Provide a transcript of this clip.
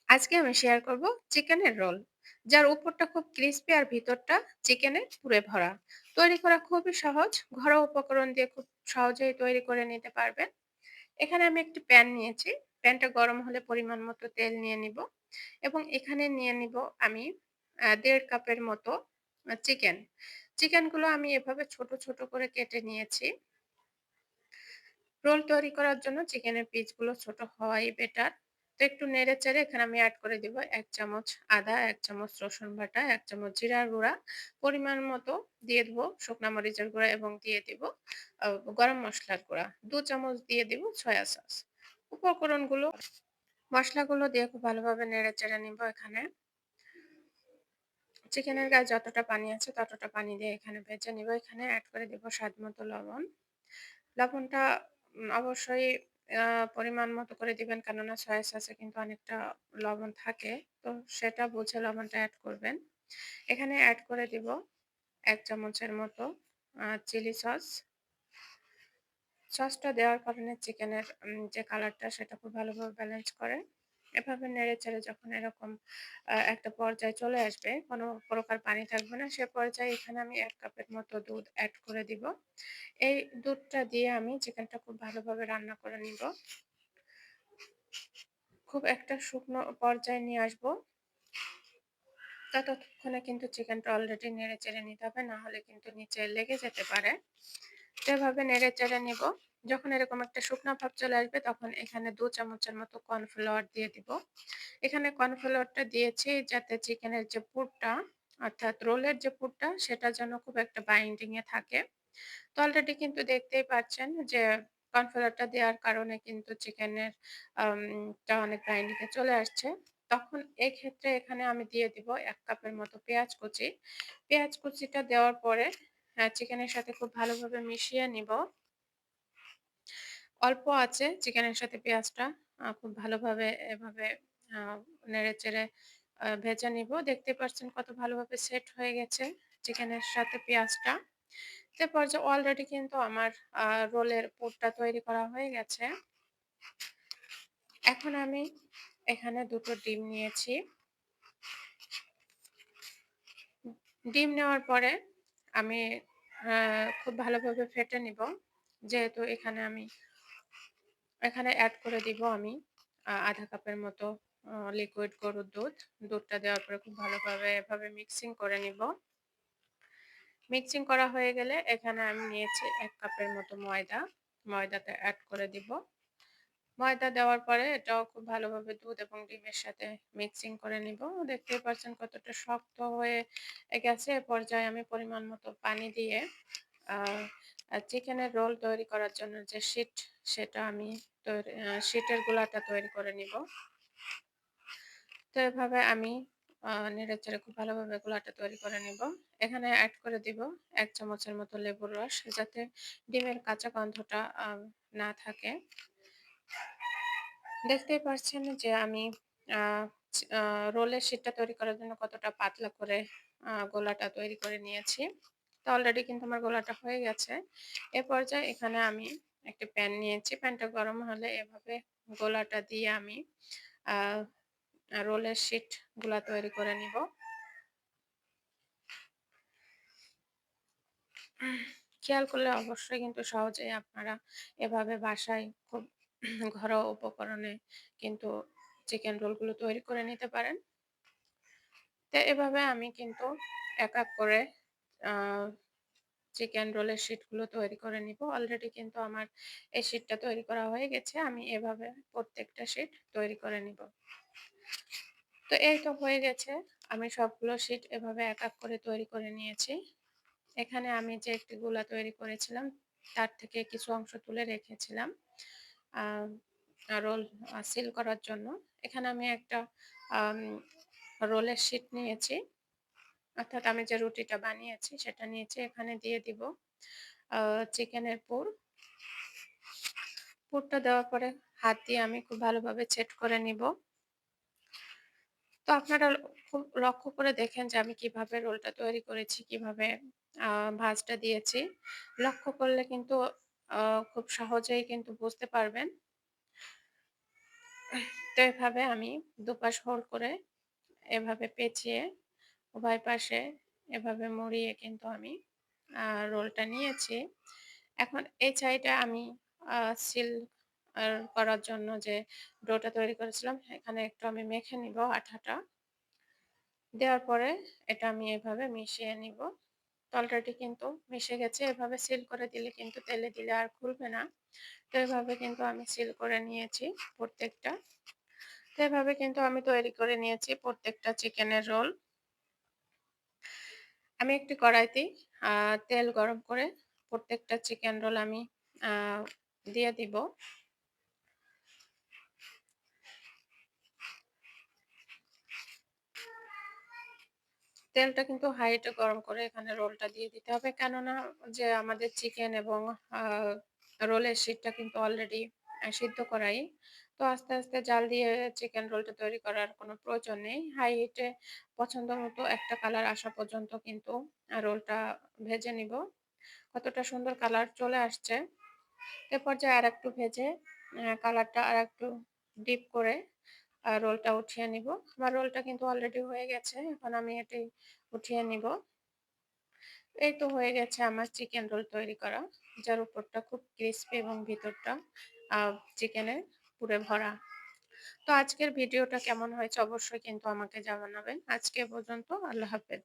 আজকে আমি শেয়ার করব চিকেনের রোল, যার উপরটা খুব ক্রিস্পি আর ভিতরটা চিকেনে পুরে ভরা। তৈরি করা খুবই সহজ, ঘরোয়া উপকরণ দিয়ে খুব সহজেই তৈরি করে নিতে পারবেন। এখানে আমি একটি প্যান নিয়েছি। প্যানটা গরম হলে পরিমাণ মতো তেল নিয়ে নিব এবং এখানে নিয়ে নিব আমি ১.৫ কাপের মতো চিকেন। চিকেনগুলো আমি এভাবে ছোট, ছোট করে কেটে নিয়েছি। রোল তৈরি করার জন্য চিকেনের পিসগুলো ছোট হওয়াই বেটার। তো একটু নেড়েচেড়ে এখানে আমি এড করে দিব ১ চামচ আদা, ১ চামচ রসুন বাটা, ১ চামচ জিরার গুঁড়া, পরিমাণ মতো দিয়ে দিব শুকনা মরিচের গুঁড়া এবং দিয়ে দিব আ গরম মসলার গুঁড়া। ২ চামচ দিয়ে দিব সয়া সস। উপকরণগুলো মসলাগুলো দিয়ে খুব ভালোভাবে নেড়েচেড়ে নিব এখানে। চিকেনের গায়ে যতটা পানি আছে ততটা পানি দিয়ে এখানে ভেজে নিব। এখানে এড করে দিব স্বাদমতো লবণ। লবণটা অবশ্যই আ পরিমাণ মতো করে দিবেন, কেননা সয়া সসে কিন্তু অনেকটা লবণ থাকে। তো সেটা বুঝে লবণটা এড করবেন। এখানে এড করে দিব ১ চামচের মতো চিলি সস। সসটা দেওয়ার কারণে চিকেনের যে কালারটা সেটা খুব ভালোভাবে ব্যালেন্স করে। এভাবে নেড়েচেড়ে যখন এরকম একটা পর্যায়ে চলে আসবে, কোনো প্রকার পানি থাকবে না, সে পর্যায়ে এখানে আমি ১ কাপের মতো দুধ এড করে দিব। এই দুধটা দিয়ে আমি চিকেনটা খুব ভালোভাবে রান্না করে নিব। খুব একটা শুকনো পর্যায়ে নিয়ে আসবো। ততক্ষণে কিন্তু চিকেনটা অলরেডি নেড়েচেড়ে নিতে হবে, না হলে কিন্তু নিচে লেগে যেতে পারে। তো এভাবে নেড়েচেড়ে নিব। যখন এরকম একটা শুকনা ভাব চলে আসবে তখন এখানে ২ চামচের মতো কর্নফ্লাওয়ার দিয়ে দিব। এখানে কর্নফ্লাওয়ারটা দিয়েছি যাতে চিকেনের যে পুরটা, অর্থাৎ রোলের যে পুরটা সেটা যেন খুব একটা বাইন্ডিং এ থাকে। তো অলরেডি কিন্তু দেখতেই পাচ্ছেন যে কর্নফ্লাওয়ারটা দেওয়ার কারণে কিন্তু চিকেনের আম টা অনেক বাইন্ডিং এ চলে আসছে। তখন এক্ষেত্রে এখানে আমি দিয়ে দিব ১ কাপের মতো পেঁয়াজ কুচি। পেঁয়াজ কুচিটা দেওয়ার পরে চিকেনের সাথে খুব ভালোভাবে মিশিয়ে নিব। অল্প আঁচে চিকেনের সাথে পেঁয়াজটা খুব ভালোভাবে এভাবে আ নেড়েচেড়ে ভেজে নিব। দেখতেই পাচ্ছেন কত ভালোভাবে সেট হয়ে গেছে চিকেনের সাথে পেঁয়াজটা। এ পর্যায়ে অলরেডি কিন্তু আমার আ রোলের পুরটা তৈরি করা হয়ে গেছে। এখন আমি এখানে ২ টো ডিম নিয়েছি। ডিম নেওয়ার পরে আমি আ খুব ভালোভাবে ফেটে নিব। যেহেতু এখানে এড করে দিব আমি ১/২ কাপের মতো লিকুইড গরুর দুধ। দুধটা দেওয়ার পরে খুব ভালোভাবে এভাবে মিক্সিং করে নিব। মিক্সিং করা হয়ে গেলে এখানে আমি নিয়েছি ১ কাপের মতো ময়দা। ময়দাটা এড করে দিব। ময়দা দেওয়ার পরে এটাও খুব ভালোভাবে দুধ এবং ডিমের সাথে মিক্সিং করে নিব। দেখতেই পাচ্ছেন কতটা শক্ত হয়ে গেছে। এ পর্যায়ে আমি পরিমাণ মতো পানি দিয়ে আ চিকেনের রোল তৈরি করার জন্য যে সেটা আমি শিটের গুলাটা তৈরি করে নিব। তো এভাবে আমি নেড়েচেড়ে খুব ভালোভাবে গোলাটা তৈরি করে নিব। এখানে এড করে দিব ১ চামচের মতো লেবুর রস, যাতে ডিমের কাঁচা গন্ধটা না থাকে। দেখতেই পারছেন যে আমি আ চ আ রোলের শিটটা তৈরি করার জন্য কতটা পাতলা করে গোলাটা তৈরি করে নিয়েছি। তো অলরেডি কিন্তু আমার গোলাটা হয়ে গেছে। এ পর্যায়ে এখানে আমি একটা প্যান নিয়েছি। প্যানটা গরম হলে এভাবে গোলাটা দিয়ে আমি আ রোলের শিট গুলা তৈরি করে নিব। খেয়াল করলে অবশ্যই কিন্তু সহজেই আপনারা এভাবে বাসায় খুব ঘরোয়া উপকরণে কিন্তু চিকেন রোলগুলো তৈরি করে নিতে পারেন। তো এভাবে আমি কিন্তু এক, এক করে আ চিকেন রোলের শিটগুলো তৈরি করে নিব। অলরেডি কিন্তু আমার এই শিটটা তৈরি করা হয়ে গেছে। আমি এভাবে প্রত্যেকটা শিট তৈরি করে নিব। তো এই তো হয়ে গেছে। আমি সবগুলো শিট এভাবে এক, এক করে তৈরি করে নিয়েছি। এখানে আমি যে একটি গোলা তৈরি করেছিলাম তার থেকে কিছু অংশ তুলে রেখেছিলাম আ রোল সিল করার জন্য। এখানে আমি একটা আম রোলের শিট নিয়েছি। অর্থাৎ আমি যে রুটিটা বানিয়েছি সেটা নিয়েছি। এখানে দিয়ে দিব আ চিকেনের পুর। পুরটা দেওয়ার পরে হাত দিয়ে আমি খুব ভালোভাবে সেট করে নিব। তো আপনারা খুব লক্ষ্য করে দেখেন যে আমি কিভাবে রোলটা তৈরি করেছি, কিভাবে আ ভাঁজটা দিয়েছি। লক্ষ্য করলে কিন্তু আ খুব সহজেই কিন্তু বুঝতে পারবেন। তো এভাবে আমি দুপাশ হোল করে এভাবে পেঁচিয়ে উভয় পাশে এভাবে মুড়িয়ে কিন্তু আমি রোলটা নিয়েছি। এখন এই ছাইটা আমি সিল করার জন্য যে ডোটা তৈরি করেছিলাম এখানে একটু আমি মেখে নিব আঠাটা। দেওয়ার পরে এটা আমি এভাবে মিশিয়ে নিব। তো অলরেডি কিন্তু মিশে গেছে। এভাবে সিল করে দিলে কিন্তু তেলে দিলে আর খুলবে না। তো এভাবে কিন্তু আমি সিল করে নিয়েছি প্রত্যেকটা। তো এভাবে কিন্তু আমি তৈরি করে নিয়েছি প্রত্যেকটা চিকেনের রোল। আমি একটি কড়াইতে আ তেল গরম করে প্রত্যেকটা চিকেন রোল আমি আ দিয়ে দিব। তেলটা কিন্তু হাইটে গরম করে এখানে রোলটা দিয়ে দিতে হবে। কেননা যে আমাদের চিকেন এবং আ রোলের শিটটা কিন্তু অলরেডি সিদ্ধ করাই। তো আস্তে, আস্তে জাল দিয়ে চিকেন রোলটা তৈরি করার কোনো প্রয়োজন নেই। হাই হিটে পছন্দ মতো একটা কালার আসা পর্যন্ত কিন্তু রোলটা ভেজে নিব। কতটা সুন্দর কালার চলে আসছে। এ পর্যায়ে আরেকটু ভেজে কালারটা আরেকটু ডিপ করে রোলটা উঠিয়ে নিব। আমার রোলটা কিন্তু অলরেডি হয়ে গেছে। এখন আমি এটি উঠিয়ে নিব। এই তো হয়ে গেছে আমার চিকেন রোল তৈরি করা। যার উপরটা খুব ক্রিসপি এবং ভিতরটা আ চিকেনের পুরে ভরা। তো আজকের ভিডিওটা কেমন হয়েছে অবশ্যই কিন্তু আমাকে জানাবেন। আজকে এ পর্যন্ত। আল্লাহ হাফেজ।